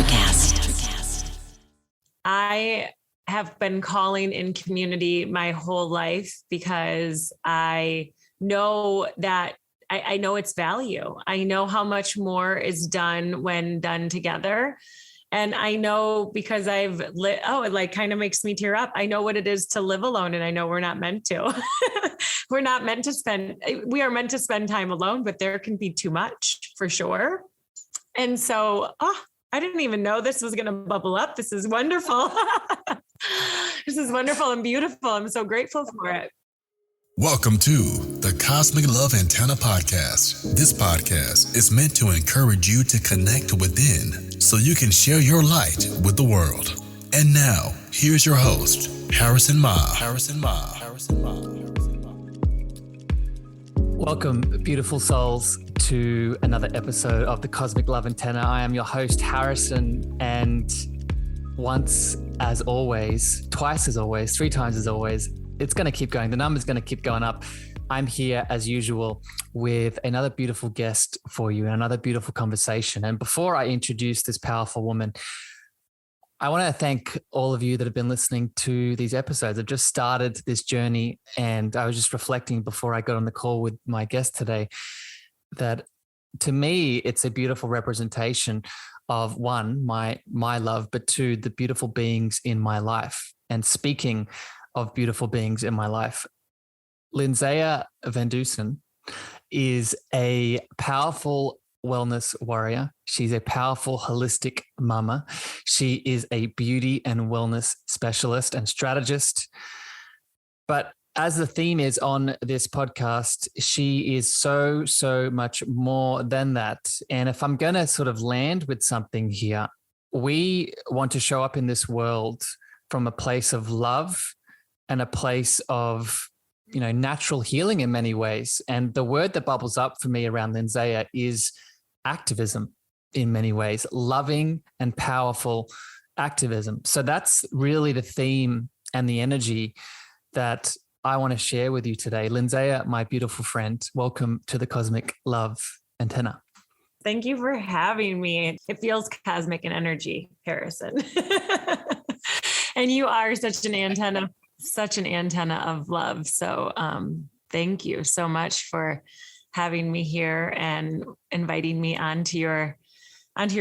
Strategist. I have been calling in community my whole life because I know that I know its value. I know how much more is done when done together. And I know because it kind of makes me tear up. I know what it is to live alone, and I know we're not meant to. We are meant to spend time alone, but there can be too much for sure. And so, I didn't even know this was going to bubble up. This is wonderful. This is wonderful and beautiful. I'm so grateful for it. Welcome to the Cosmic Love Antenna Podcast. This podcast is meant to encourage you to connect within so you can share your light with the world. And now, here's your host, Harrison Ma. Welcome, beautiful souls, to another episode of the Cosmic Love Antenna. I am your host, Harrison, and once as always, twice as always, three times as always, it's going to keep going. The number's going to keep going up. I'm here as usual with another beautiful guest for you and another beautiful conversation. And before I introduce this powerful woman, I want to thank all of you that have been listening to these episodes. I've just started this journey, and I was just reflecting before I got on the call with my guest today that to me, it's a beautiful representation of one, my love, but two, the beautiful beings in my life. And speaking of beautiful beings in my life, Lindsaya Vandeusen is a powerful wellness warrior. She's a powerful holistic mama. She is a beauty and wellness specialist and strategist. But as the theme is on this podcast, she is so much more than that. And if I'm going to sort of land with something here, we want to show up in this world from a place of love and a place of, natural healing in many ways. And the word that bubbles up for me around Lindsaya is activism in many ways, loving and powerful activism. So that's really the theme and the energy that I want to share with you today. Lindsaya, my beautiful friend, welcome to the Cosmic Love Antenna. Thank you for having me. It feels cosmic in energy, Harrison. And you are such an antenna of love. So thank you so much for having me here and inviting me onto your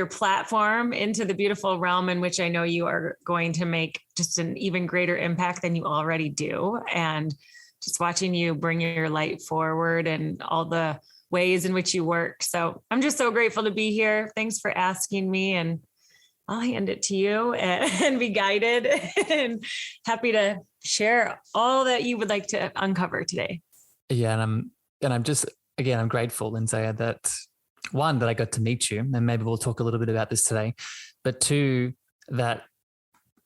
platform, into the beautiful realm in which I know you are going to make just an even greater impact than you already do. And just watching you bring your light forward and all the ways in which you work. So I'm just so grateful to be here. Thanks for asking me, and I'll hand it to you and be guided, and happy to share all that you would like to uncover today. Yeah. And I'm grateful, Lindsaya, that one, that I got to meet you, and maybe we'll talk a little bit about this today, but two, that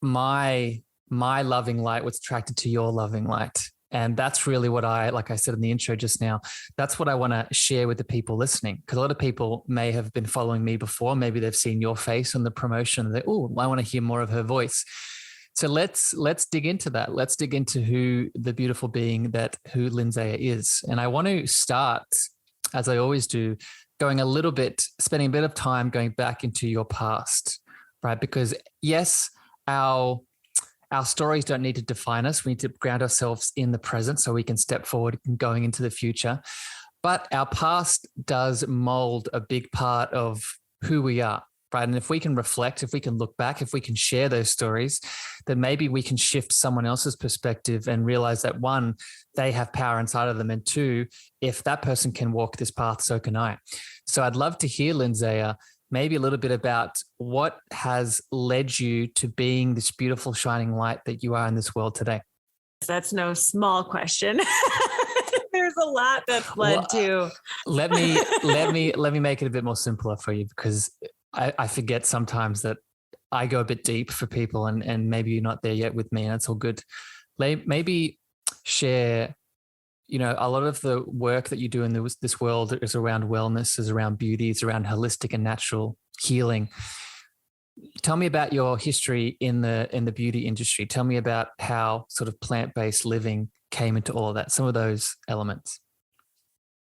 my loving light was attracted to your loving light. And that's really what like I said in the intro just now, that's what I want to share with the people listening. Because a lot of people may have been following me before. Maybe they've seen your face on the promotion. And I want to hear more of her voice. So let's dig into that. Let's dig into who the beautiful being who Lindsaya is. And I want to start, as I always do, spending a bit of time going back into your past, right? Because yes, our stories don't need to define us. We need to ground ourselves in the present so we can step forward and going into the future. But our past does mold a big part of who we are, right? And if we can reflect, if we can look back, if we can share those stories, then maybe we can shift someone else's perspective and realize that one, they have power inside of them. And two, if that person can walk this path, so can I. So I'd love to hear, Lindsaya, maybe a little bit about what has led you to being this beautiful shining light that you are in this world today. That's no small question. There's a lot that's led to. Let me make it a bit more simpler for you, because I forget sometimes that I go a bit deep for people, and maybe you're not there yet with me, and that's all good. Maybe share, a lot of the work that you do in this world is around wellness, is around beauty, it's around holistic and natural healing. Tell me about your history in the beauty industry. Tell me about how sort of plant-based living came into all of that, some of those elements.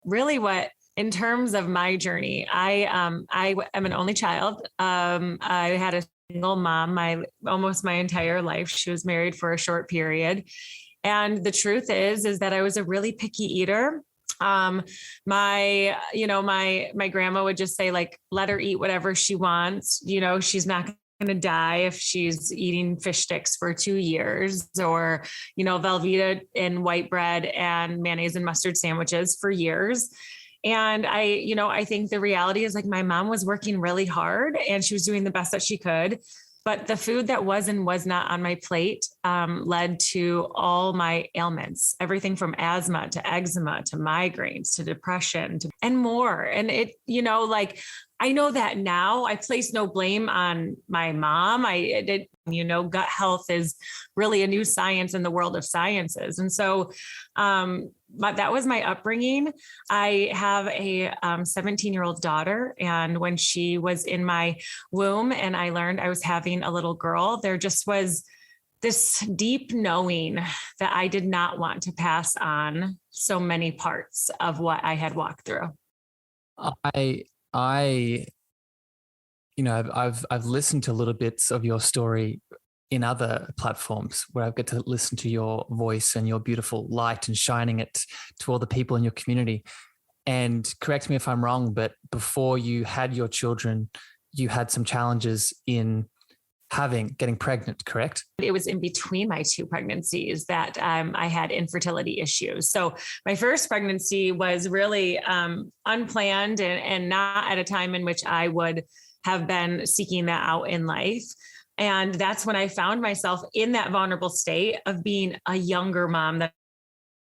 Really what in terms of my journey, I am an only child. I had a single mom almost my entire life. She was married for a short period. And the truth is that I was a really picky eater. My grandma would just say, like, let her eat whatever she wants. She's not going to die if she's eating fish sticks for 2 years, or, Velveeta and white bread and mayonnaise and mustard sandwiches for years. And I think the reality is, like, my mom was working really hard and she was doing the best that she could. But the food that was and was not on my plate led to all my ailments, everything from asthma to eczema to migraines to depression and more. And I know that now. I place no blame on my mom. Gut health is really a new science in the world of sciences. And so that was my upbringing. I have a 17-year-old daughter. And when she was in my womb and I learned I was having a little girl, there just was this deep knowing that I did not want to pass on so many parts of what I had walked through. I've listened to little bits of your story in other platforms where I get to listen to your voice and your beautiful light and shining it to all the people in your community. And correct me if I'm wrong, but before you had your children, you had some challenges in getting pregnant, correct? It was in between my two pregnancies that I had infertility issues. So my first pregnancy was really unplanned and not at a time in which I would have been seeking that out in life. And that's when I found myself in that vulnerable state of being a younger mom than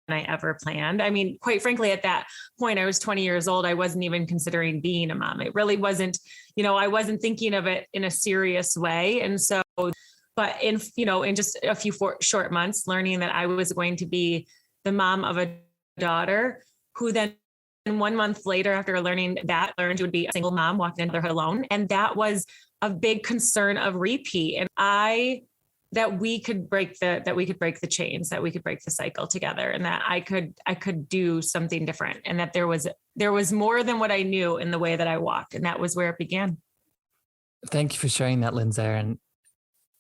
I ever planned. I mean, quite frankly, at that point, I was 20 years old. I wasn't even considering being a mom. It really wasn't, I wasn't thinking of it in a serious way. And so, but in just a few short months, learning that I was going to be the mom of a daughter who then 1 month later, after learned she would be a single mom, walked into motherhood alone. And that was a big concern of repeat. And that we could break the chains, that we could break the cycle together, and that I could do something different. And that there was more than what I knew in the way that I walked. And that was where it began. Thank you for sharing that, Lindsaya. And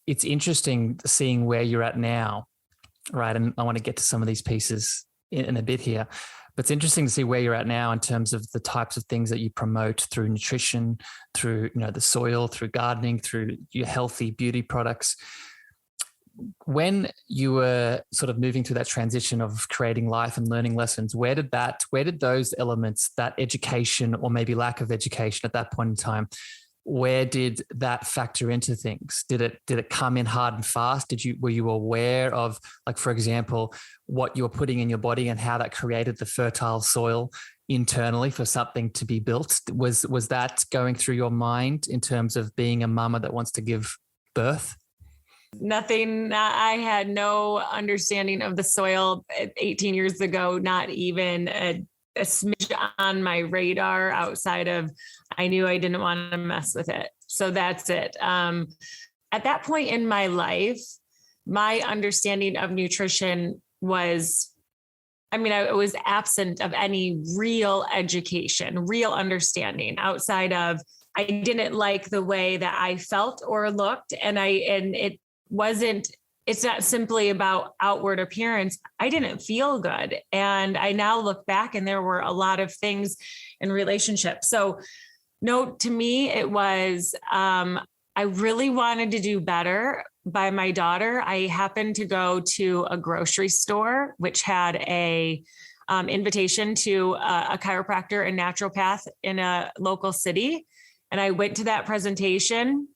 it's interesting seeing where you're at now, right? And I want to get to some of these pieces in a bit here. But it's interesting to see where you're at now in terms of the types of things that you promote through nutrition, through the soil, through gardening, through your healthy beauty products. When you were sort of moving through that transition of creating life and learning lessons, where did those elements, that education or maybe lack of education at that point in time, where did that factor into things? Did it come in hard and fast? Were you aware of, like, for example, what you were putting in your body and how that created the fertile soil internally for something to be built? Was that going through your mind in terms of being a mama that wants to give birth? Nothing. I had no understanding of the soil 18 years ago, not even a smidge on my radar outside of, I knew I didn't want to mess with it. So that's it. At that point in my life, my understanding of nutrition was, I was absent of any real education, real understanding outside of, I didn't like the way that I felt or looked. It's not simply about outward appearance. I didn't feel good. And I now look back and there were a lot of things in relationships. So no, to me, it was, I really wanted to do better by my daughter. I happened to go to a grocery store, which had a invitation to a chiropractor and naturopath in a local city. And I went to that presentation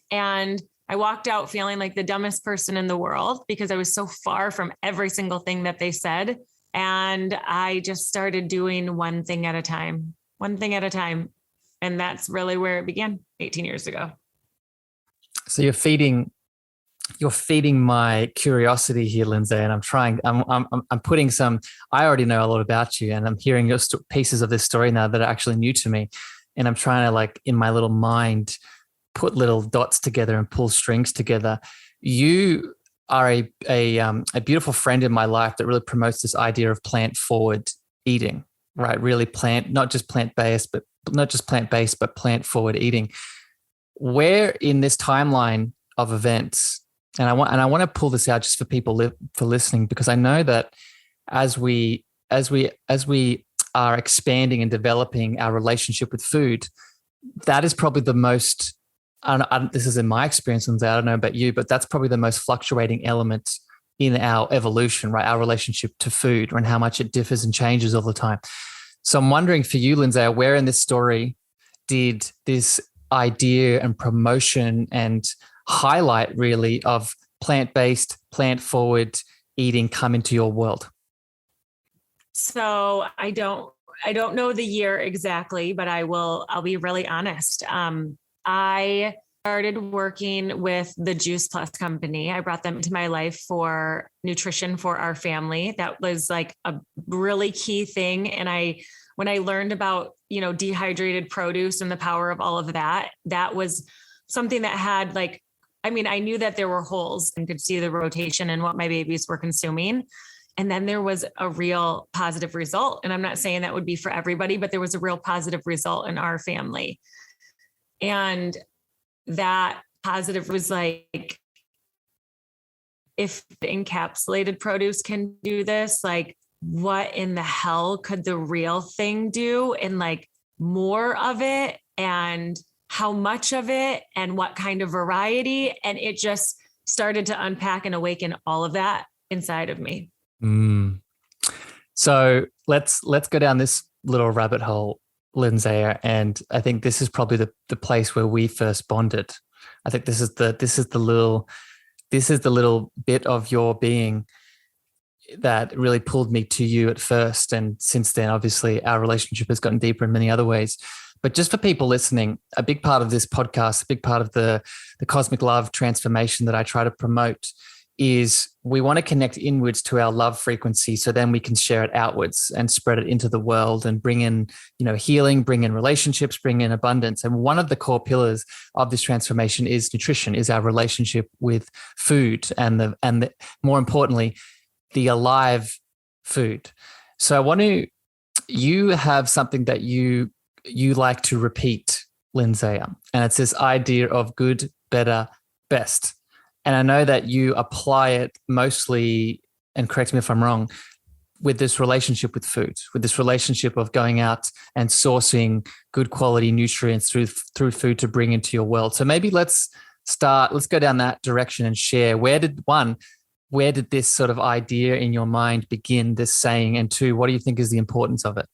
and I walked out feeling like the dumbest person in the world because I was so far from every single thing that they said. And I just started doing one thing at a time. And that's really where it began 18 years ago. So you're feeding my curiosity here, Lindsay, and I'm putting some, I already know a lot about you, and I'm hearing your pieces of this story now that are actually new to me. And I'm trying to, like, in my little mind, put little dots together and pull strings together. You are a beautiful friend in my life that really promotes this idea of plant-forward eating. right? Really not just plant-based, but plant-forward eating. Where in this timeline of events, and I want to pull this out just for people for listening, because I know that as we are expanding and developing our relationship with food, that is probably the most, this is in my experience, and I don't know about you, but that's probably the most fluctuating element in our evolution, right? Our relationship to food, and how much it differs and changes all the time. So I'm wondering for you, Lindsaya, where in this story did this idea and promotion and highlight really of plant-based, plant-forward eating come into your world? So I don't know the year exactly, but I'll be really honest. I started working with the Juice Plus company. I brought them into my life for nutrition for our family. That was like a really key thing. And when I learned about, dehydrated produce and the power of all of that, that was something that had I knew that there were holes and could see the rotation in what my babies were consuming. And then there was a real positive result. And I'm not saying that would be for everybody, but there was a real positive result in our family. And that positive was like, if the encapsulated produce can do this, what in the hell could the real thing do? And more of it, and how much of it, and what kind of variety. And it just started to unpack and awaken all of that inside of me. So let's go down this little rabbit hole, Lindsaya, and I think this is probably the place where we first bonded. I think this is the little bit of your being that really pulled me to you at first, and since then, obviously, our relationship has gotten deeper in many other ways. But just for people listening, a big part of this podcast, a big part of the cosmic love transformation that I try to promote is we want to connect inwards to our love frequency, so then we can share it outwards and spread it into the world and bring in, healing, bring in relationships, bring in abundance. And one of the core pillars of this transformation is nutrition, is our relationship with food, and more importantly, the alive food. So you have something that you like to repeat, Lindsaya, and it's this idea of good, better, best. And I know that you apply it mostly, and correct me if I'm wrong, with this relationship with food, with this relationship of going out and sourcing good quality nutrients through food to bring into your world. So maybe let's go down that direction and share where did this sort of idea in your mind begin, this saying, and two, what do you think is the importance of it?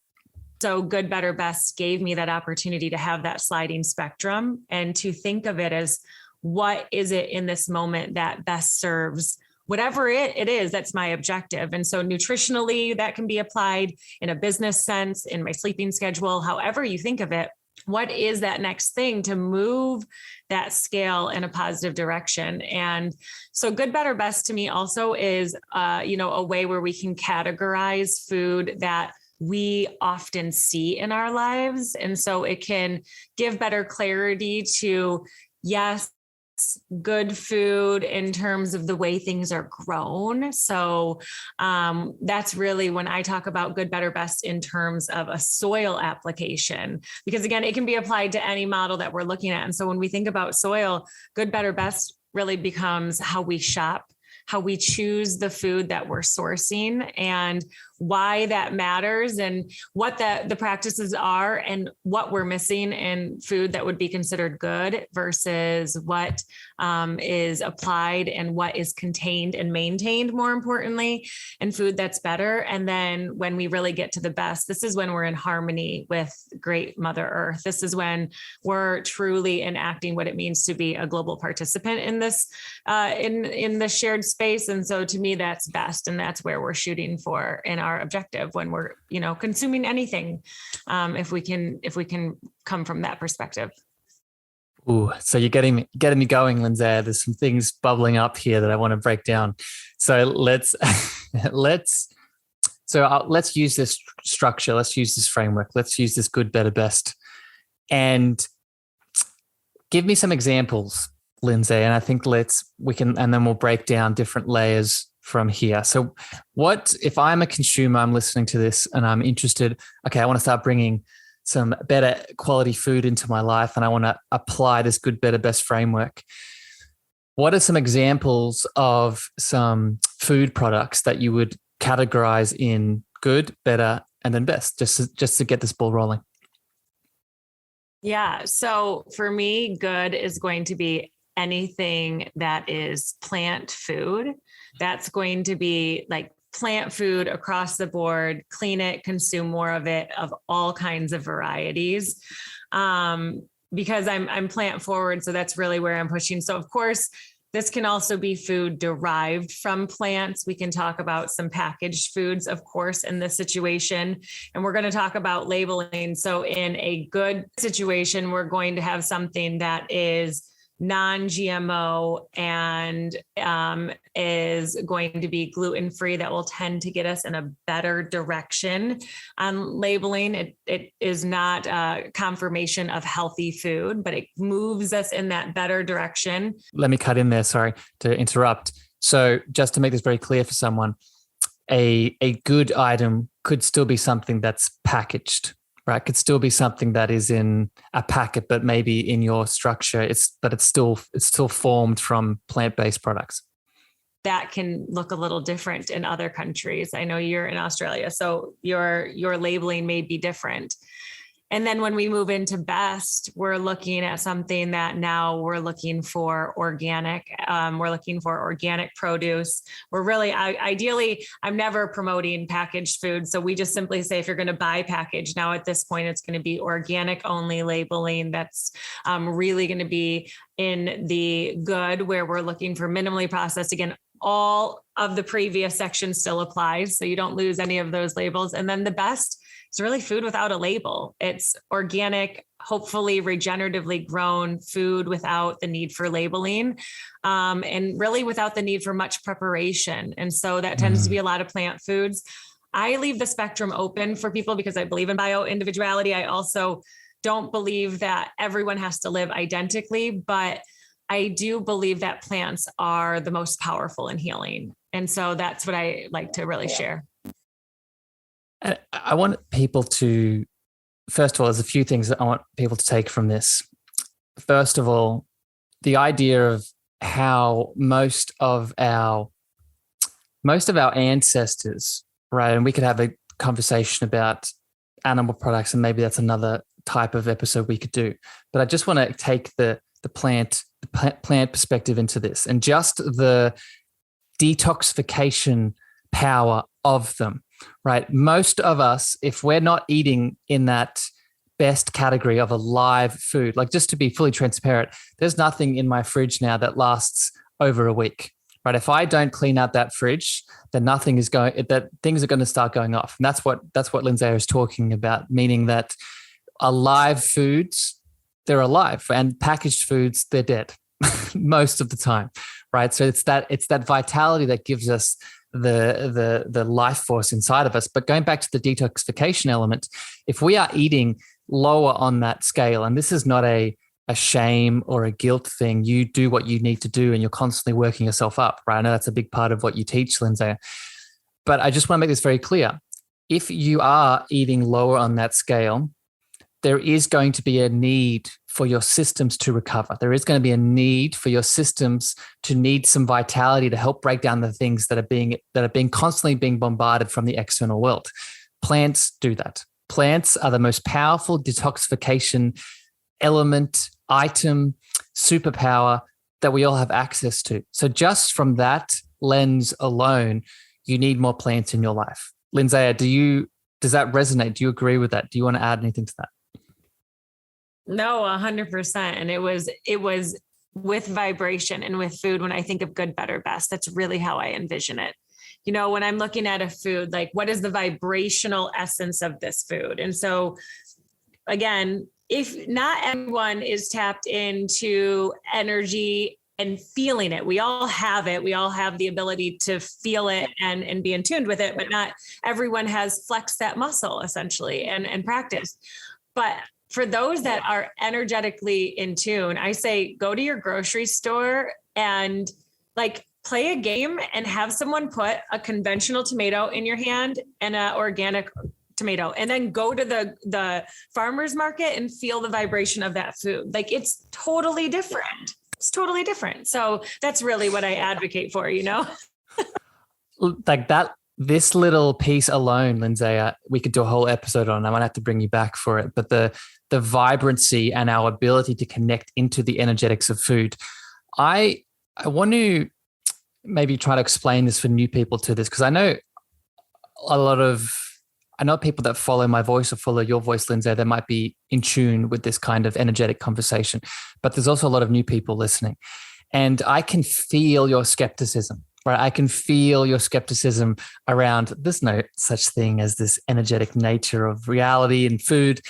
So good, better, best gave me that opportunity to have that sliding spectrum and to think of it as, what is it in this moment that best serves whatever it is that's my objective? And so nutritionally, that can be applied in a business sense, in my sleeping schedule, however you think of it. What is that next thing to move that scale in a positive direction? And so good, better, best to me also is, a way where we can categorize food that we often see in our lives. And so it can give better clarity to, yes, good food in terms of the way things are grown. So that's really when I talk about good, better, best in terms of a soil application, because again, it can be applied to any model that we're looking at. And so when we think about soil, good, better, best really becomes how we shop, how we choose the food that we're sourcing, and why that matters, and what the practices are, and what we're missing in food that would be considered good versus what is applied and what is contained and maintained, more importantly, in food that's better. And then when we really get to the best, this is when we're in harmony with great Mother Earth. This is when we're truly enacting what it means to be a global participant in this, in the shared space. And so to me, that's best. And that's where we're shooting for in our objective when we're, consuming anything, if we can come from that perspective. Ooh, so you're getting me going, Lindsaya. There's some things bubbling up here that I want to break down. So let's use this structure. Let's use this framework. Let's use this good, better, best, and give me some examples, Lindsay. And I think and then we'll break down different layers from here. So what if I'm a consumer, I'm listening to this and I'm interested, okay, I want to start bringing some better quality food into my life and I want to apply this good, better, best framework. What are some examples of some food products that you would categorize in good, better, and then best, just to get this ball rolling? Yeah. So for me, good is going to be anything that is plant food. That's going to be like plant food across the board, clean it, consume more of it, of all kinds of varieties. Because I'm plant forward. So that's really where I'm pushing. So of course, this can also be food derived from plants. We can talk about some packaged foods, of course, in this situation. And we're going to talk about labeling. So in a good situation, we're going to have something that is non-GMO and is going to be gluten-free. That will tend to get us in a better direction on labeling. It is not a confirmation of healthy food, but it moves us in that better direction. Let me cut in there. Sorry to interrupt. So just to make this very clear for someone, a good item could still be something that's packaged, right? Could still be something that is in a packet, but maybe in your structure, it's still formed from plant-based products. That can look a little different in other countries. I know you're in Australia, so your labeling may be different. And then when we move into best, we're looking at something that now we're looking for organic. We're looking for organic produce. We're really, ideally, I'm never promoting packaged food. So we just simply say, if you're going to buy packaged, now at this point, it's going to be organic only labeling. That's really going to be in the good, where we're looking for minimally processed. Again, all of the previous sections still applies. So you don't lose any of those labels. And then the best, it's really food without a label. It's organic, hopefully regeneratively grown food without the need for labeling, and really without the need for much preparation. And so that tends to be a lot of plant foods. I leave the spectrum open for people because I believe in bio-individuality. I also don't believe that everyone has to live identically, but I do believe that plants are the most powerful in healing. And so that's what I like to really share. I want people to, first of all, there's a few things that I want people to take from this. First of all, the idea of how most of our ancestors, right? And we could have a conversation about animal products, and maybe that's another type of episode we could do. But I just want to take the plant perspective into this, and just the detoxification power of them. Right. Most of us, if we're not eating in that best category of a live food, like, just to be fully transparent, there's nothing in my fridge now that lasts over a week. Right. If I don't clean out that fridge, then things are going to start going off. And that's what Lindsaya is talking about, meaning that alive foods, they're alive, and packaged foods, they're dead most of the time. Right. So it's that vitality that gives us the life force inside of us. But going back to the detoxification element, if we are eating lower on that scale, and this is not a shame or a guilt thing, you do what you need to do and you're constantly working yourself up, right? I know that's a big part of what you teach, Lindsaya. But I just want to make this very clear. If you are eating lower on that scale, there is going to be a need for your systems to recover. There is going to be a need for your systems to need some vitality to help break down the things that are being constantly being bombarded from the external world. Plants do that. Plants are the most powerful detoxification element, item, superpower that we all have access to. So just from that lens alone, you need more plants in your life. Lindsaya, does that resonate? Do you agree with that? Do you want to add anything to that? No, 100%. And it was with vibration and with food. When I think of good, better, best, that's really how I envision it. You know, when I'm looking at a food, like, what is the vibrational essence of this food? And so again, if not everyone is tapped into energy and feeling it, we all have it. We all have the ability to feel it and be in tune with it, but not everyone has flexed that muscle essentially and practice. But for those that are energetically in tune, I say, go to your grocery store and, like, play a game and have someone put a conventional tomato in your hand and an organic tomato, and then go to the farmer's market and feel the vibration of that food. Like it's totally different. It's totally different. So that's really what I advocate for, Like that, this little piece alone, Lindsaya, we could do a whole episode on. I might have to bring you back for it. But the vibrancy and our ability to connect into the energetics of food. I want to maybe try to explain this for new people to this, because I know people that follow my voice or follow your voice, Lindsay, that might be in tune with this kind of energetic conversation. But there's also a lot of new people listening. And I can feel your skepticism, right? I can feel your skepticism around there's no such thing as this energetic nature of reality and food.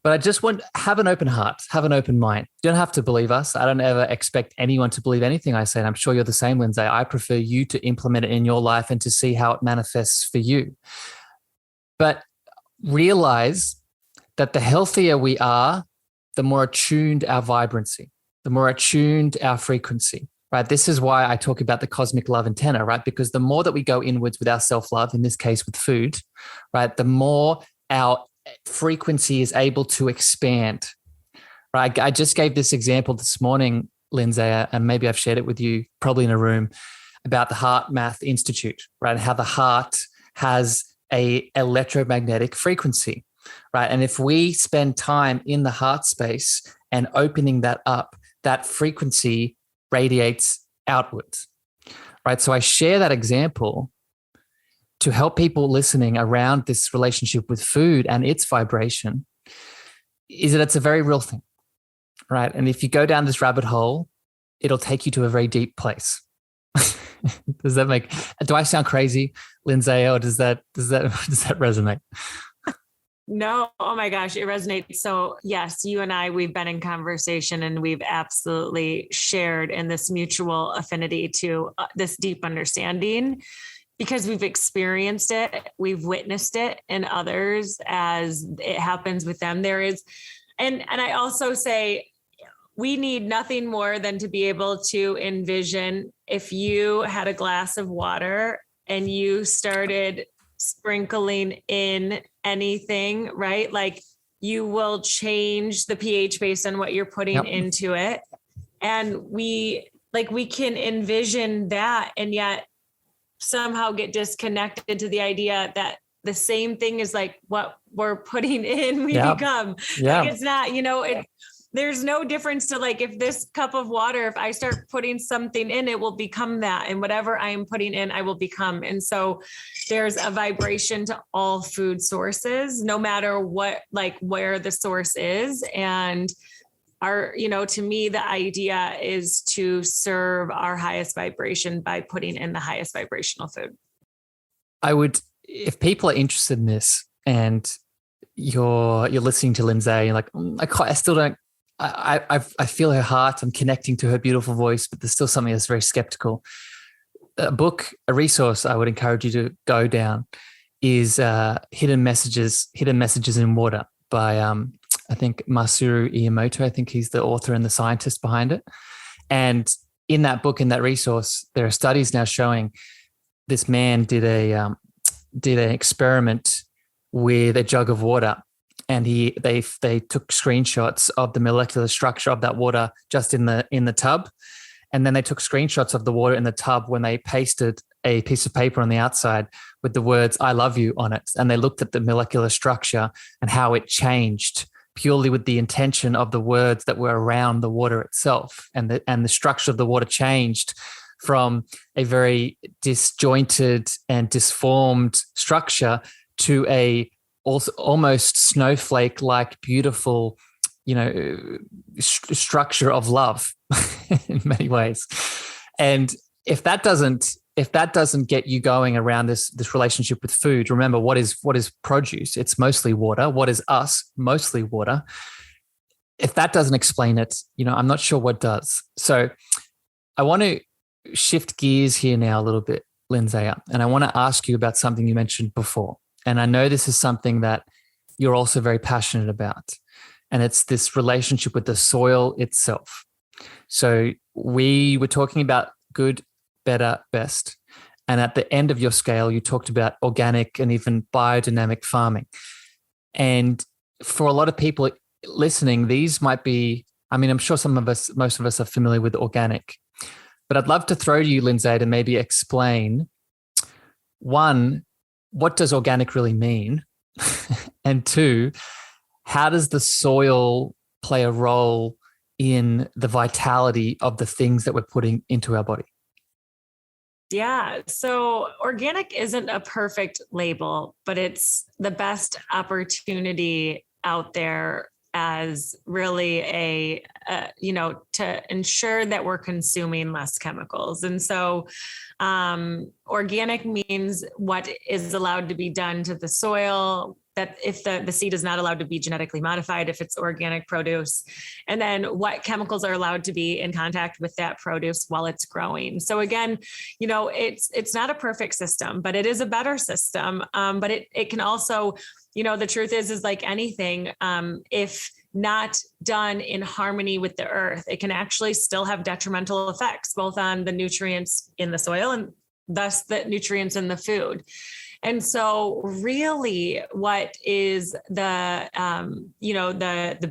But I just want have an open heart, have an open mind. You don't have to believe us. I don't ever expect anyone to believe anything I say. And I'm sure you're the same, Lindsay. I prefer you to implement it in your life and to see how it manifests for you. But realize that the healthier we are, the more attuned our vibrancy, the more attuned our frequency, right? This is why I talk about the cosmic love antenna, right? Because the more that we go inwards with our self-love, in this case with food, right, the more our frequency is able to expand, right? I just gave this example this morning, Lindsay, and maybe I've shared it with you probably in a room, about the Heart Math Institute, right? How the heart has a electromagnetic frequency, right? And if we spend time in the heart space and opening that up, that frequency radiates outwards, right? So I share that example to help people listening around this relationship with food and its vibration, is that it's a very real thing, right? And if you go down this rabbit hole, it'll take you to a very deep place. Do I sound crazy, Lindsay, or does that resonate? No. Oh my gosh, it resonates. So yes, you and I, we've been in conversation and we've absolutely shared in this mutual affinity to this deep understanding, because we've experienced it, we've witnessed it in others as it happens with them. There is, and I also say, we need nothing more than to be able to envision if you had a glass of water and you started sprinkling in anything, right? Like you will change the pH based on what you're putting into it. And we can envision that, and yet somehow get disconnected to the idea that the same thing is like what we're putting in, we become. Like it's not, there's no difference to like, if this cup of water, if I start putting something in, it will become that. And whatever I am putting in, I will become. And so there's a vibration to all food sources, no matter what, like where the source is. And to me, the idea is to serve our highest vibration by putting in the highest vibrational food. I would, if people are interested in this and you're listening to Lindsay, you're like, I still don't, I feel her heart, I'm connecting to her beautiful voice, but there's still something that's very skeptical. A resource I would encourage you to go down is Hidden Messages in Water by, I think Masaru Emoto. I think he's the author and the scientist behind it. And in that book, in that resource, there are studies now showing this man did an experiment with a jug of water, and they took screenshots of the molecular structure of that water just in the tub, and then they took screenshots of the water in the tub when they pasted a piece of paper on the outside with the words "I love you" on it, and they looked at the molecular structure and how it changed purely with the intention of the words that were around the water itself, and the structure of the water changed from a very disjointed and disformed structure to a also almost snowflake-like beautiful, structure of love in many ways. And if that doesn't get you going around this relationship with food, remember what is produce? It's mostly water. What is us? Mostly water. If that doesn't explain it, I'm not sure what does. So I want to shift gears here now a little bit, Lindsaya, and I want to ask you about something you mentioned before. And I know this is something that you're also very passionate about, and it's this relationship with the soil itself. So we were talking about good, better, best. And at the end of your scale, you talked about organic and even biodynamic farming. And for a lot of people listening, these might be, I mean, I'm sure most of us are familiar with organic, but I'd love to throw to you, Lindsay, to maybe explain, one, what does organic really mean? And two, how does the soil play a role in the vitality of the things that we're putting into our body? Yeah. So organic isn't a perfect label, but it's the best opportunity out there as really to ensure that we're consuming less chemicals. And so organic means what is allowed to be done to the soil, that if the seed is not allowed to be genetically modified, if it's organic produce, and then what chemicals are allowed to be in contact with that produce while it's growing. So again, it's not a perfect system, but it is a better system. But it can also, the truth is like anything, if not done in harmony with the earth, it can actually still have detrimental effects, both on the nutrients in the soil and thus the nutrients in the food. And so really what is the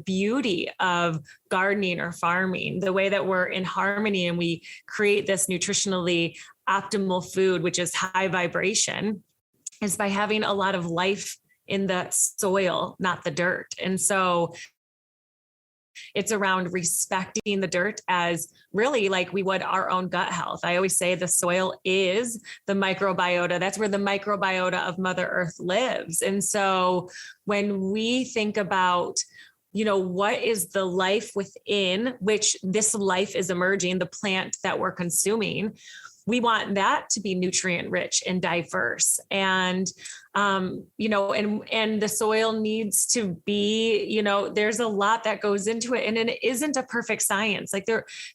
beauty of gardening or farming, the way that we're in harmony and we create this nutritionally optimal food, which is high vibration, is by having a lot of life in the soil, not the dirt. And so it's around respecting the dirt as really like we would our own gut health. I always say the soil is the microbiota. That's where the microbiota of Mother Earth lives. And so when we think about, what is the life within which this life is emerging, the plant that we're consuming, we want that to be nutrient rich and diverse. And, and the soil needs to be, there's a lot that goes into it, and it isn't a perfect science. Like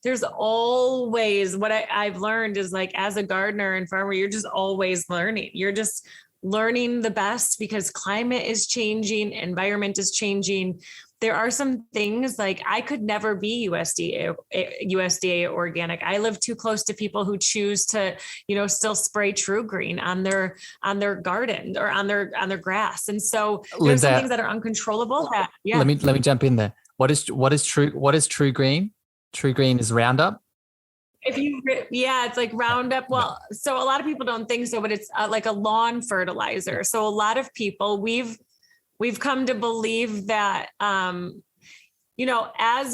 there's always, what I've learned is like, as a gardener and farmer, you're just always learning. You're just learning the best because climate is changing, environment is changing. There are some things like I could never be USDA organic. I live too close to people who choose to, still spray True Green on their garden or on their grass. And so there's some things that are uncontrollable. Let me jump in there. What is True Green? True Green is Roundup. It's like Roundup. Well, so a lot of people don't think so, but it's like a lawn fertilizer. So a lot of people, we've come to believe that, as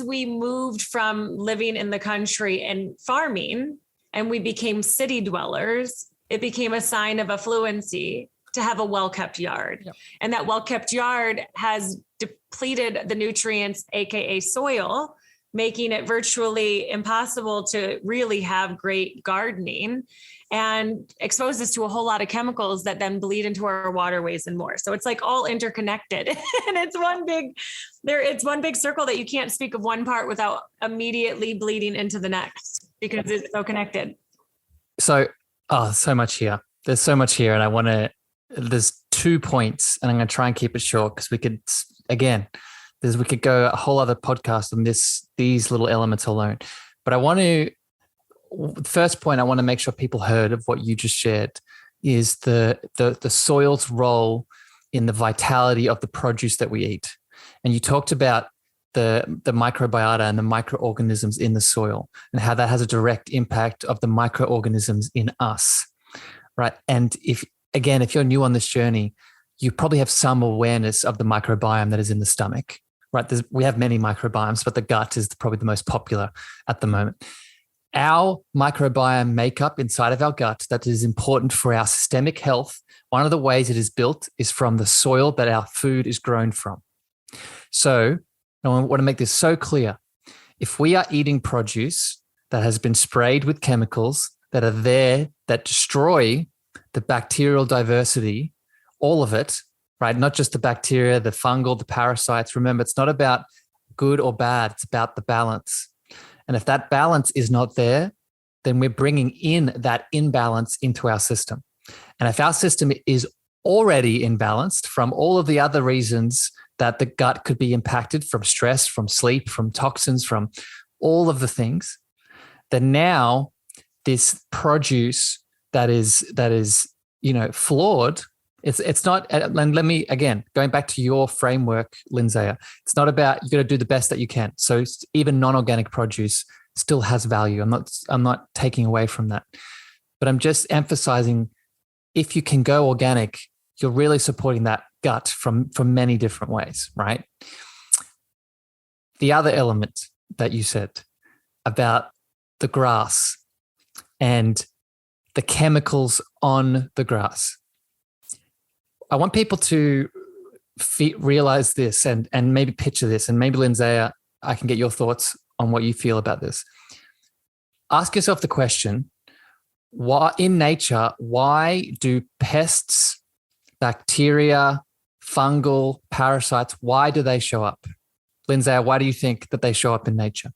we moved from living in the country and farming and we became city dwellers, it became a sign of affluency to have a well-kept yard. Yep. And that well-kept yard has depleted the nutrients, AKA soil, making it virtually impossible to really have great gardening, and expose us to a whole lot of chemicals that then bleed into our waterways and more. So it's like all interconnected and it's one big circle that you can't speak of one part without immediately bleeding into the next because it's so connected. So, so much here. There's so much here. And there's 2 points and I'm going to try and keep it short because we could go a whole other podcast on these little elements alone. But the first point I want to make sure people heard of what you just shared is the soil's role in the vitality of the produce that we eat. And you talked about the microbiota and the microorganisms in the soil and how that has a direct impact of the microorganisms in us, right? And if you're new on this journey, you probably have some awareness of the microbiome that is in the stomach, right? We have many microbiomes, but the gut is probably the most popular at the moment. Our microbiome makeup inside of our gut that is important for our systemic health, one of the ways it is built is from the soil that our food is grown from. So I want to make this so clear. If we are eating produce that has been sprayed with chemicals that are there that destroy the bacterial diversity, all of it, right? Not just the bacteria, the fungal, the parasites. Remember, it's not about good or bad. It's about the balance. And if that balance is not there, then we're bringing in that imbalance into our system. And if our system is already imbalanced from all of the other reasons that the gut could be impacted, from stress, from sleep, from toxins, from all of the things, then now this produce that is flawed. It's not. And let me again, going back to your framework, Lindsaya. It's not about, you got to do the best that you can. So even non-organic produce still has value. I'm not taking away from that, but I'm just emphasizing, if you can go organic, you're really supporting that gut from many different ways, right? The other element that you said about the grass and the chemicals on the grass. I want people to realize this and maybe picture this, and maybe Lindsaya, I can get your thoughts on what you feel about this. Ask yourself the question, why in nature, why do pests, bacteria, fungal, parasites, why do they show up? Lindsaya, why do you think that they show up in nature?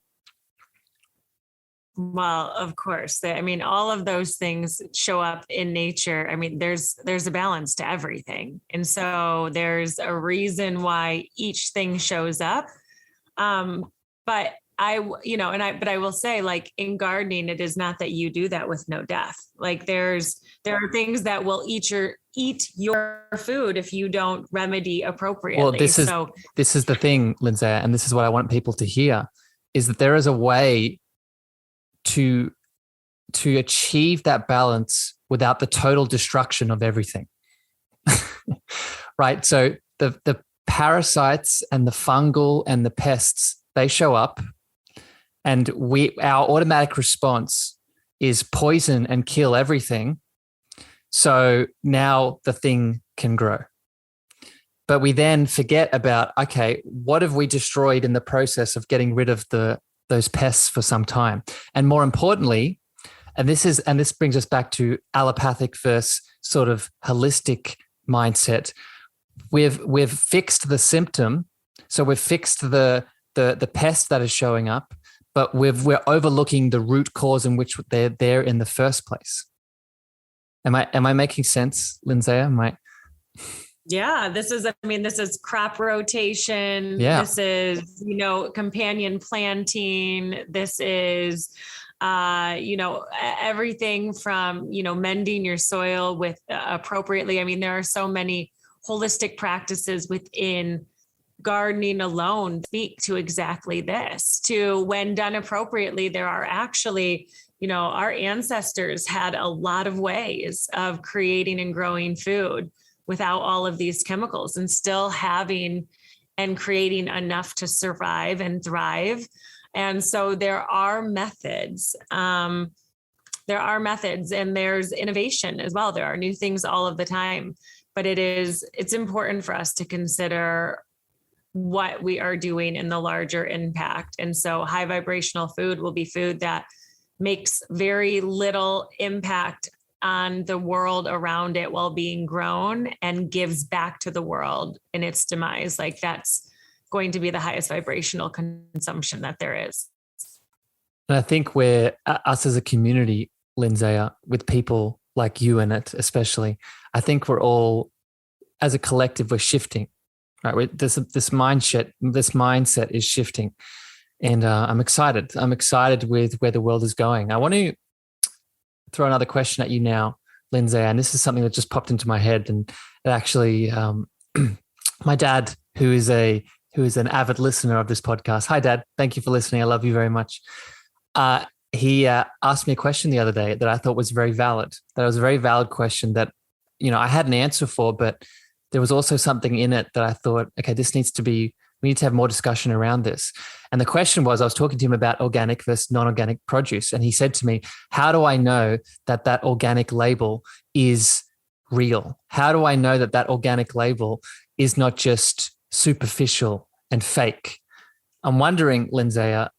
Well, of course. All of those things show up in nature. There's a balance to everything. And so there's a reason why each thing shows up. But I will say, like, in gardening, it is not that you do that with no death. Like there are things that will eat your food if you don't remedy appropriately. Well, this is the thing, Lindsaya, and this is what I want people to hear, is that there is a way to achieve that balance without the total destruction of everything. Right? So the parasites and the fungal and the pests, they show up, and our automatic response is poison and kill everything. So now the thing can grow. But we then forget about, okay, what have we destroyed in the process of getting rid of those pests for some time? And more importantly, and this brings us back to allopathic versus sort of holistic mindset. We've fixed the symptom, so we've fixed the pest that is showing up, but we're overlooking the root cause in which they're there in the first place. Am I making sense, Lindsaya? Yeah, this is crop rotation. Yeah. This is, companion planting. This is, everything from, mending your soil with appropriately. There are so many holistic practices within gardening alone speak to exactly this. To, when done appropriately, there are actually, our ancestors had a lot of ways of creating and growing food without all of these chemicals, and still having and creating enough to survive and thrive. And so there are methods. And there's innovation as well. There are new things all of the time, but it's important for us to consider what we are doing in the larger impact. And so high vibrational food will be food that makes very little impact on the world around it while being grown, and gives back to the world in its demise. Like, that's going to be the highest vibrational consumption that there is. And I think us as a community, Lindsaya, with people like you in it, especially, I think we're all, as a collective, we're shifting, right? This mindset is shifting. And I'm excited. I'm excited with where the world is going. I want to throw another question at you now, Lindsaya, and this is something that just popped into my head. And it actually, my dad, who is an avid listener of this podcast. Hi, Dad. Thank you for listening. I love you very much. He asked me a question the other day that I thought was very valid. That was a very valid question that, I had an answer for, but there was also something in it that I thought, okay, we need to have more discussion around this. And the question was, I was talking to him about organic versus non-organic produce. And he said to me, how do I know that organic label is real? How do I know that organic label is not just superficial and fake? I'm wondering, Lindsaya,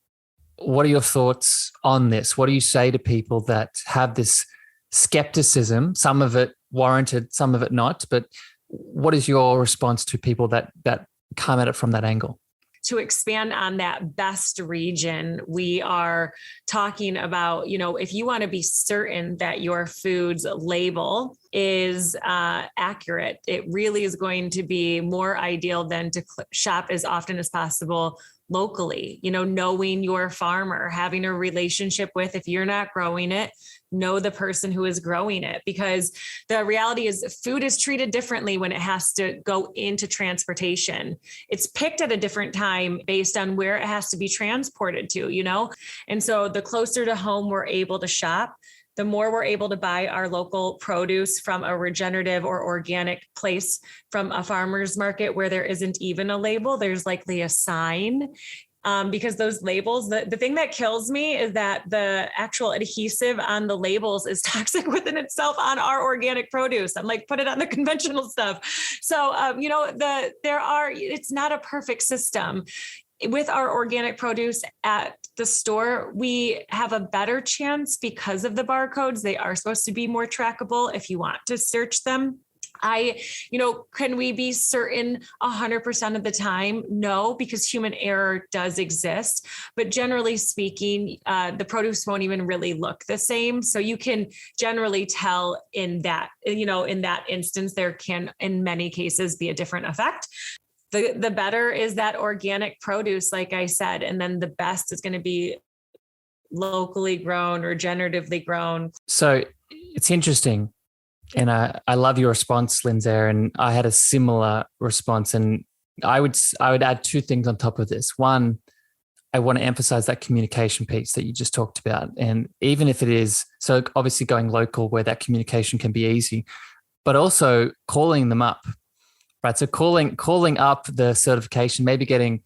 what are your thoughts on this? What do you say to people that have this skepticism, some of it warranted, some of it not, but what is your response to people that come at it from that angle? To expand on that best region, we are talking about, if you want to be certain that your food's label is accurate, it really is going to be more ideal than to shop as often as possible locally, knowing your farmer, having a relationship with, if you're not growing it, know the person who is growing it, because the reality is food is treated differently when it has to go into transportation. It's picked at a different time based on where it has to be transported to, and so the closer to home we're able to shop, the more we're able to buy our local produce from a regenerative or organic place, from a farmer's market where there isn't even a label, there's likely a sign. Because those labels, the thing that kills me is that the actual adhesive on the labels is toxic within itself on our organic produce. I'm like, put it on the conventional stuff. So, it's not a perfect system. With our organic produce at the store, we have a better chance because of the barcodes. They are supposed to be more trackable if you want to search them. Can we be certain 100% of the time? No, because human error does exist. But generally speaking, the produce won't even really look the same. So you can generally tell in that instance, there can, in many cases, be a different effect. The better is that organic produce, like I said, and then the best is going to be locally grown or regeneratively grown. So it's interesting. And I love your response, Lindsaya, and I had a similar response. And I would add two things on top of this. One, I want to emphasize that communication piece that you just talked about. And even if it is, so obviously going local where that communication can be easy, but also calling them up. Right. So calling up the certification, maybe getting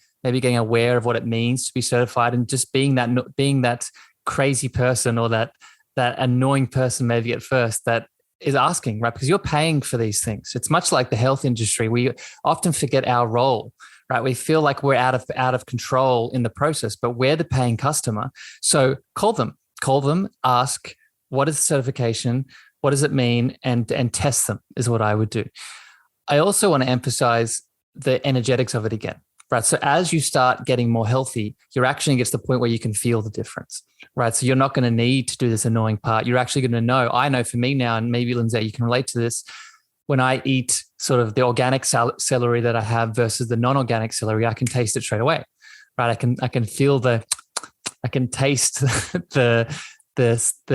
aware of what it means to be certified, and just being that crazy person or that annoying person maybe at first that is asking, right? Because you're paying for these things. It's much like the health industry. We often forget our role, right? We feel like we're out of control in the process, but we're the paying customer. So call them, ask, what is the certification? What does it mean? And test them is what I would do. I also want to emphasize the energetics of it again, right? So as you start getting more healthy, you're actually gets to the point where you can feel the difference, right? So you're not going to need to do this annoying part. You're actually going to know. I know for me now, and maybe Lindsaya, you can relate to this. When I eat sort of the organic celery that I have versus the non-organic celery, I can taste it straight away, right? I can feel I can taste the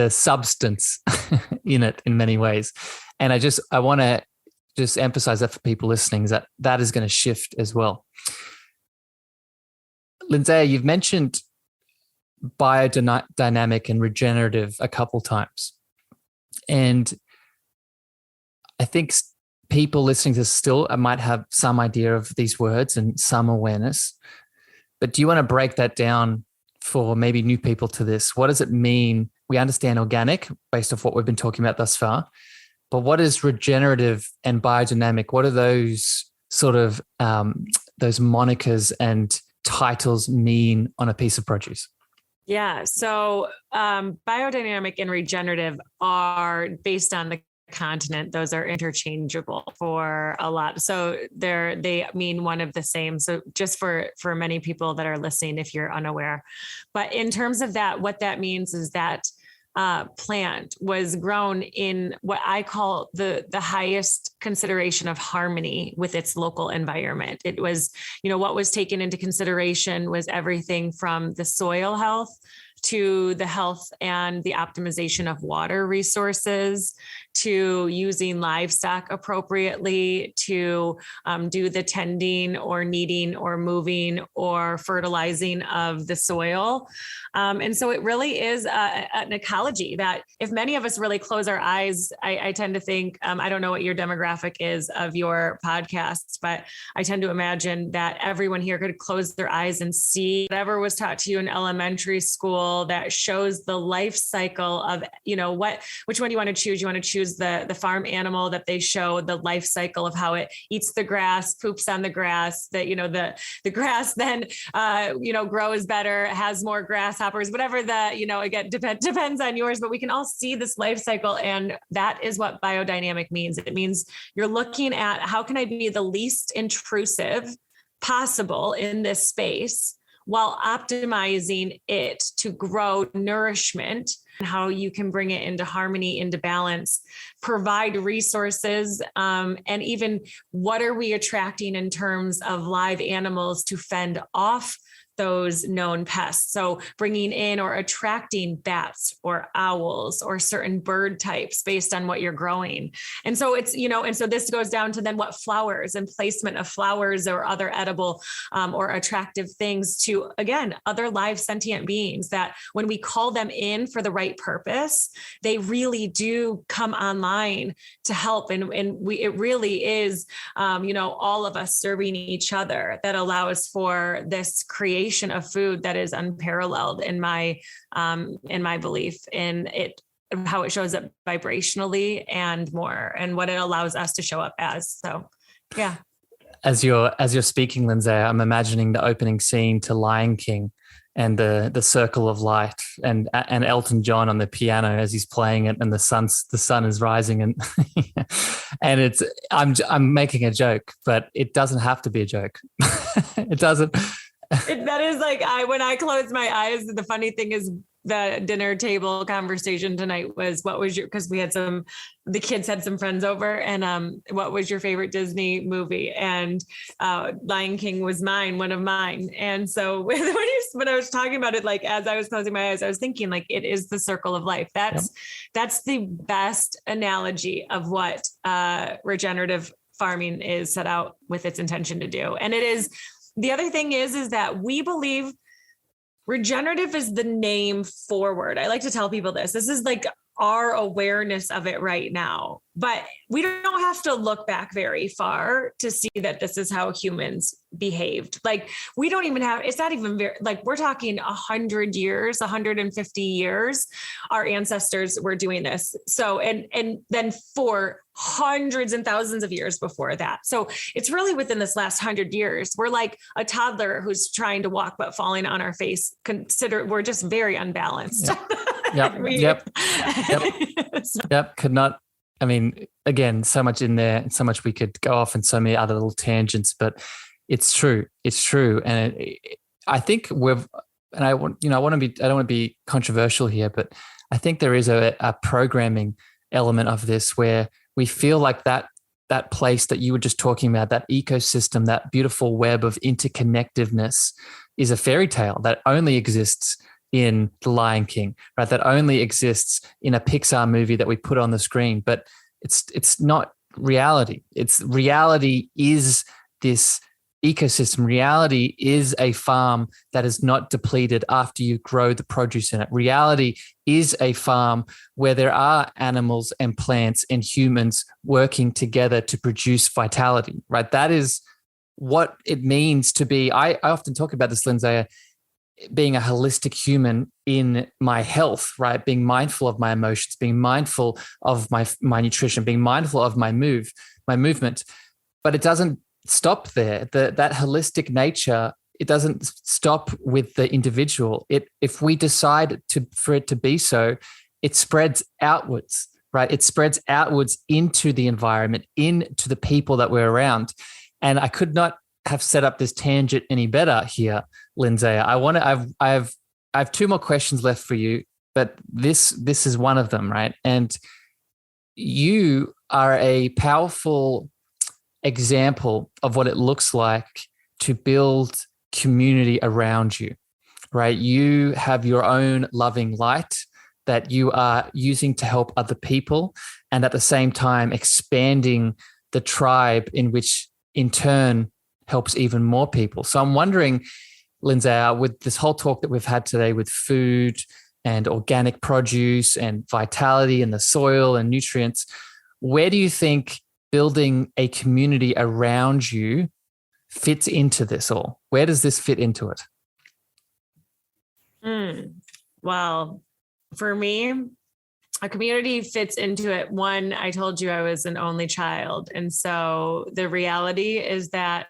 substance in it in many ways. And I want to just emphasize that for people listening, is that is going to shift as well. Lindsaya, you've mentioned biodynamic and regenerative a couple times. And I think people listening to this still might have some idea of these words and some awareness. But do you want to break that down for maybe new people to this? What does it mean? We understand organic based off what we've been talking about thus far. But what is regenerative and biodynamic? What are those sort of those monikers and titles mean on a piece of produce? Yeah. So biodynamic and regenerative are based on the continent. Those are interchangeable for a lot. So they mean one of the same. So just for many people that are listening, if you're unaware, but in terms of that, what that means is that plant was grown in what I call the highest consideration of harmony with its local environment. It was, what was taken into consideration was everything from the soil health to the health and the optimization of water resources, to using livestock appropriately, to do the tending or kneading or moving or fertilizing of the soil. And so it really is an ecology that if many of us really close our eyes, I tend to think, I don't know what your demographic is of your podcasts, but I tend to imagine that everyone here could close their eyes and see whatever was taught to you in elementary school that shows the life cycle of, which one do you want to choose? You want to choose the farm animal that they show the life cycle of how it eats the grass, poops on the grass, that, the grass then, grows better, has more grasshoppers, whatever again, depends on yours, but we can all see this life cycle. And that is what biodynamic means. It means you're looking at how can I be the least intrusive possible in this space while optimizing it to grow nourishment, and how you can bring it into harmony, into balance, provide resources, and even what are we attracting in terms of live animals to fend off those known pests. So bringing in or attracting bats or owls or certain bird types based on what you're growing. And so it's, and so this goes down to then what flowers and placement of flowers or other edible or attractive things to, again, other live sentient beings that when we call them in for the right purpose, they really do come online to help. And it really is, all of us serving each other that allows for this creation of food that is unparalleled in my belief in it, how it shows up vibrationally and more, and what it allows us to show up as. So, yeah. As you're speaking, Lindsay, I'm imagining the opening scene to Lion King and the circle of light and Elton John on the piano as he's playing it, and the sun is rising, and and it's I'm making a joke, but it doesn't have to be a joke. It doesn't. That is like when I close my eyes, the funny thing is the dinner table conversation tonight was, because the kids had some friends over, and what was your favorite Disney movie? And Lion King was one of mine. And so when I was talking about it, like as I was closing my eyes, I was thinking like it is the circle of life. That's the best analogy of what regenerative farming is set out with its intention to do. And it is, the other thing is that we believe regenerative is the name forward. I like to tell people this is like our awareness of it right now, but we don't have to look back very far to see that this is how humans behaved. Like we don't even have, it's not even very, like we're talking 100 years, 150 years, our ancestors were doing this. So, and then for hundreds and thousands of years before that. So it's really within this last 100 years, we're like a toddler who's trying to walk, but falling on our face. We're just very unbalanced. Yep. Could not, I mean, again, so much in there, so much we could go off and so many other little tangents, but it's true. And I think I don't want to be controversial here, but I think there is a programming element of this where we feel like that place that you were just talking about, that ecosystem, that beautiful web of interconnectiveness is a fairy tale that only exists in The Lion King, right? That only exists in a Pixar movie that we put on the screen, but it's not reality. Reality is this ecosystem. Reality is a farm that is not depleted after you grow the produce in it. Reality is a farm where there are animals and plants and humans working together to produce vitality, right? That is what it means to be. I often talk about this, Lindsay, being a holistic human in my health, right? Being mindful of my emotions, being mindful of my nutrition, being mindful of my movement. But it doesn't stop there. That holistic nature, it doesn't stop with the individual. If we decide for it to be so, it spreads outwards, right? It spreads outwards into the environment, into the people that we're around. And I could not have set up this tangent any better here, Lindsay. I have two more questions left for you, but this is one of them, right? And you are a powerful example of what it looks like to build community around you, right? You have your own loving light that you are using to help other people, and at the same time expanding the tribe, in which in turn helps even more people. So I'm wondering, Lindsay, with this whole talk that we've had today with food and organic produce and vitality and the soil and nutrients, where do you think building a community around you fits into this all? Where does this fit into it? Well, for me, a community fits into it. One, I told you I was an only child. And so the reality is that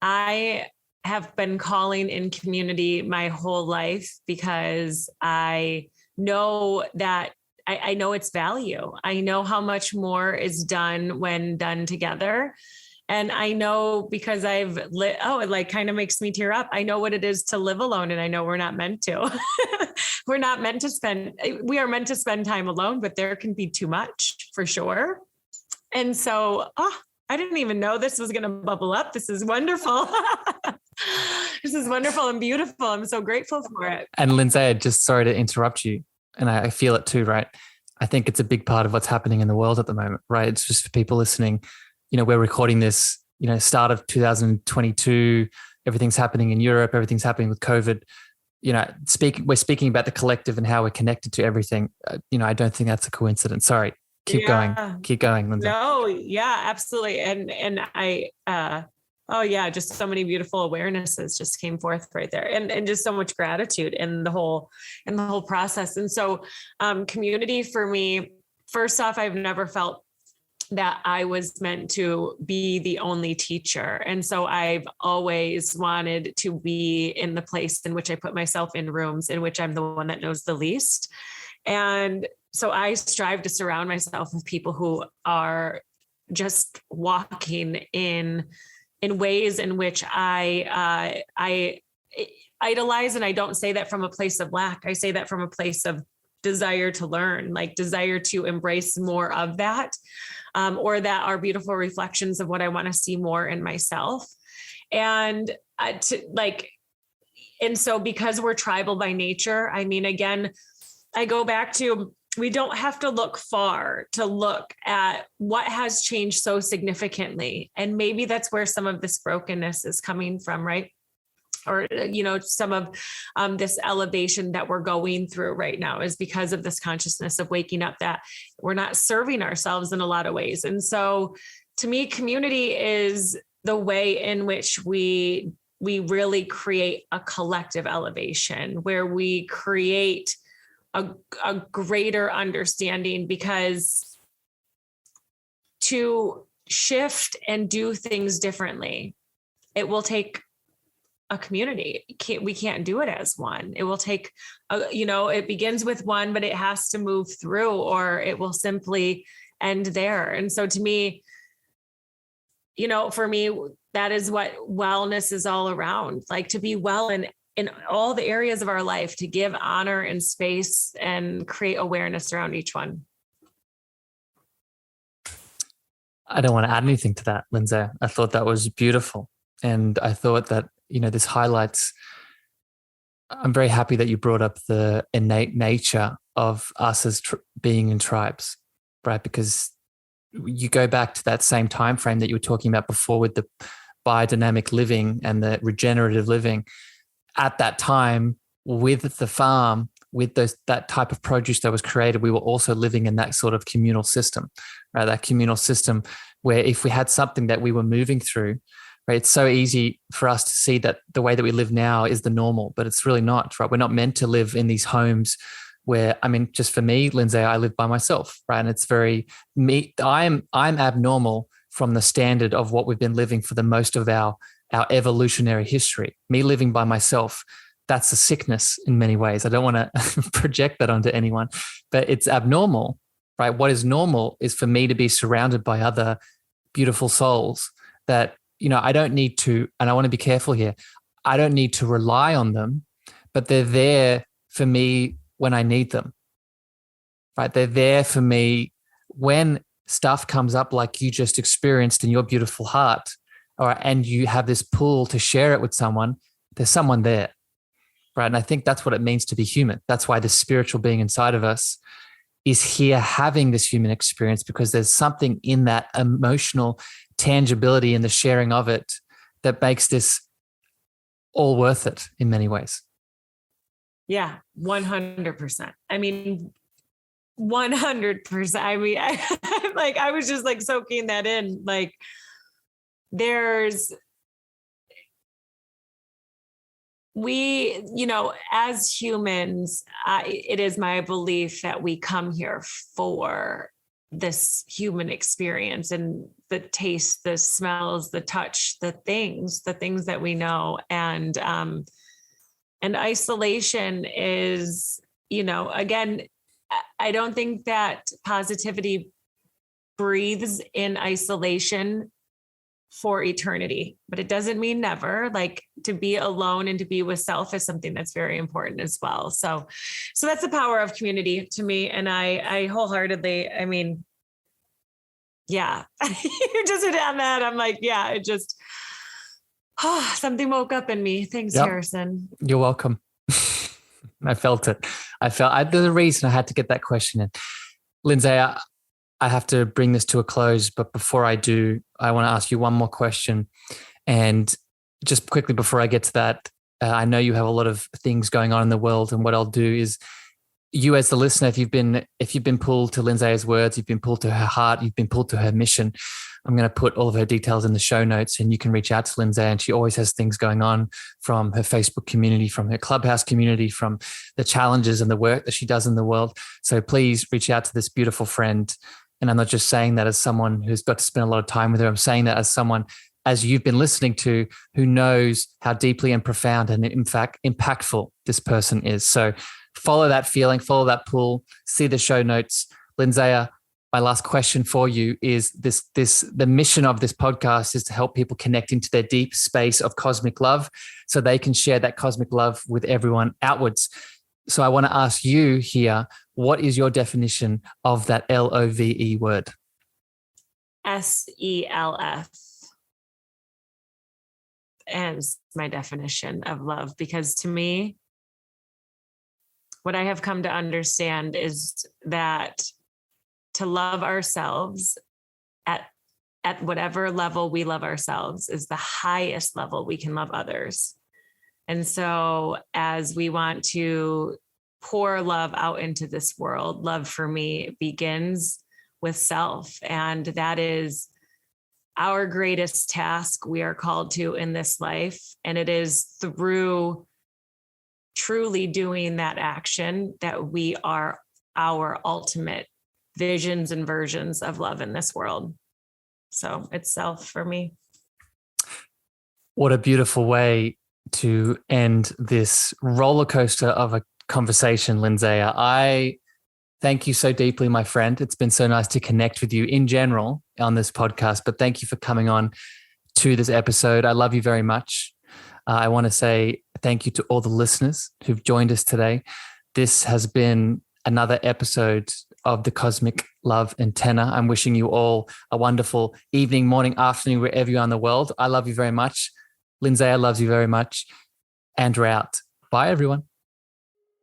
I have been calling in community my whole life because I know that I know its value. I know how much more is done when done together. And I know because it like kind of makes me tear up. I know what it is to live alone, and I know we're not meant to. We are meant to spend time alone, but there can be too much for sure. And so, I didn't even know this was going to bubble up. This is wonderful. This is wonderful and beautiful. I'm so grateful for it. And Lindsay, just sorry to interrupt you. And I feel it too, right? I think it's a big part of what's happening in the world at the moment, right? It's just for people listening, we're recording this, start of 2022, everything's happening in Europe, everything's happening with COVID. We're speaking about the collective and how we're connected to everything. I don't think that's a coincidence. Sorry. Keep going, Lindsay. No, yeah, absolutely. And I, just so many beautiful awarenesses just came forth right there, and just so much gratitude in the whole process. And so, community for me, first off, I've never felt that I was meant to be the only teacher. And so I've always wanted to be in the place in which I put myself in rooms in which I'm the one that knows the least. And so I strive to surround myself with people who are just walking in ways in which I idolize. And I don't say that from a place of lack. I say that from a place of desire to learn, like desire to embrace more of that, or that are beautiful reflections of what I want to see more in myself. And so because we're tribal by nature, I mean, again, I go back to, we don't have to look far to look at what has changed so significantly. And maybe that's where some of this brokenness is coming from, right? Or, some of this elevation that we're going through right now is because of this consciousness of waking up that we're not serving ourselves in a lot of ways. And so to me, community is the way in which we really create a collective elevation, where we create a greater understanding, because to shift and do things differently, it will take a community. We can't do it as one. It will take, it begins with one, but it has to move through, or it will simply end there. And so to me, for me, that is what wellness is all around, like to be well in all the areas of our life, to give honor and space and create awareness around each one. I don't want to add anything to that, Lindsay. I thought that was beautiful. And I thought that, this highlights, I'm very happy that you brought up the innate nature of us as being in tribes, right? Because you go back to that same time frame that you were talking about before with the biodynamic living and the regenerative living. At that time, with the farm, with that type of produce that was created, we were also living in that sort of communal system, right? That communal system where if we had something that we were moving through, right, it's so easy for us to see that the way that we live now is the normal, but it's really not, right? We're not meant to live in these homes where, just for me, Lindsay, I live by myself, right? And it's very me. I'm abnormal from the standard of what we've been living for the most of our evolutionary history. Me living by myself, that's a sickness in many ways. I don't want to project that onto anyone, but it's abnormal, right? What is normal is for me to be surrounded by other beautiful souls that, I don't need to, and I want to be careful here, I don't need to rely on them, but they're there for me when I need them, right? They're there for me when stuff comes up like you just experienced in your beautiful heart, and you have this pull to share it with someone, there's someone there, right? And I think that's what it means to be human. That's why the spiritual being inside of us is here having this human experience, because there's something in that emotional tangibility and the sharing of it that makes this all worth it in many ways. Yeah, 100%. 100%. I was just like soaking that in. Like, as humans, it is my belief that we come here for this human experience, and the taste, the smells, the touch, the things that we know. And isolation is, again, I don't think that positivity breathes in isolation for eternity, but it doesn't mean never. Like, to be alone and to be with self is something that's very important as well. So that's the power of community to me. And I wholeheartedly, yeah, you just hit on that. I'm like, yeah, Oh, something woke up in me. Thanks, Yep. Harrison. You're welcome. I felt it. There's a reason I had to get that question in. Lindsaya, I have to bring this to a close, but before I do, I want to ask you one more question. And just quickly before I get to that, I know you have a lot of things going on in the world, and what I'll do is, you as the listener, if you've been pulled to Lindsaya's words, you've been pulled to her heart, you've been pulled to her mission, I'm going to put all of her details in the show notes, and you can reach out to Lindsaya. And she always has things going on, from her Facebook community, from her Clubhouse community, from the challenges and the work that she does in the world. So please reach out to this beautiful friend. And I'm not just saying that as someone who's got to spend a lot of time with her. I'm saying that as someone, as you've been listening to, who knows how deeply and profound and in fact impactful this person is. So follow that feeling, follow that pull, see the show notes. Lindsaya, my last question for you is the mission of this podcast is to help people connect into their deep space of cosmic love so they can share that cosmic love with everyone outwards. So I want to ask you here, what is your definition of that LOVE word? SELF. And it's my definition of love, because to me, what I have come to understand is that to love ourselves at whatever level we love ourselves is the highest level we can love others. And so as we want to pour love out into this world, love for me begins with self. And that is our greatest task we are called to in this life. And it is through truly doing that action that we are our ultimate visions and versions of love in this world. So it's self for me. What a beautiful way to end this roller coaster of a conversation, Lindsaya. I thank you so deeply, my friend. It's been so nice to connect with you in general on this podcast, but thank you for coming on to this episode. I love you very much. I want to say thank you to all the listeners who've joined us today. This has been another episode of the Cosmic Love Antenna. I'm wishing you all a wonderful evening, morning, afternoon, wherever you are in the world. I love you very much. Lindsaya loves you very much. And we're out. Bye, everyone.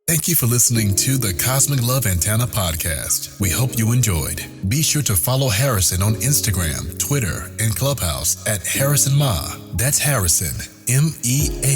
Thank you for listening to the Cosmic Love Antenna podcast. We hope you enjoyed. Be sure to follow Harrison on Instagram, Twitter, and Clubhouse at Harrison Ma. That's Harrison, MEAGHER.